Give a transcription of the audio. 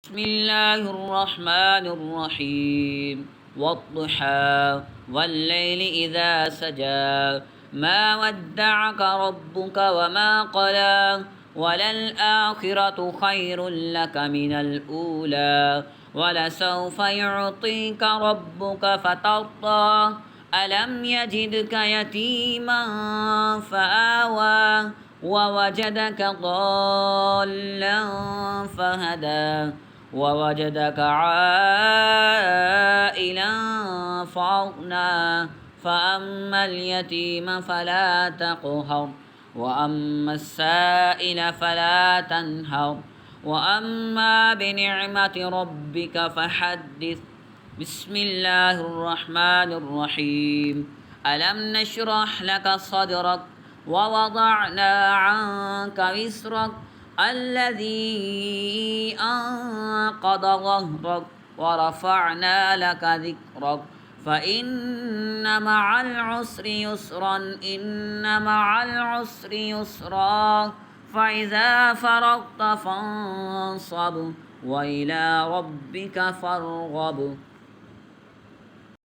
بسم الله الرحمن الرحيم والضحى والليل إذا سجى ما ودعك ربك وما قلى وللآخرة خير لك من الأولى ولسوف يعطيك ربك فترضى ألم يجدك يتيما فآوى ووجدك ضالا فهدى ووجدك عائلا فأغنى فأما اليتيم فلا تقهر وأما السائل فلا تنهر وأما بنعمة ربك فحدث. بسم الله الرحمن الرحيم ألم نشرح لك صدرك ووضعنا عنك وزرك الذي أنقض ظهرك ورفعنا لك ذكرك فإن مع العسر يسرا إن مع العسر يسرا فإذا فرغت فانصب وإلى ربك فارغب.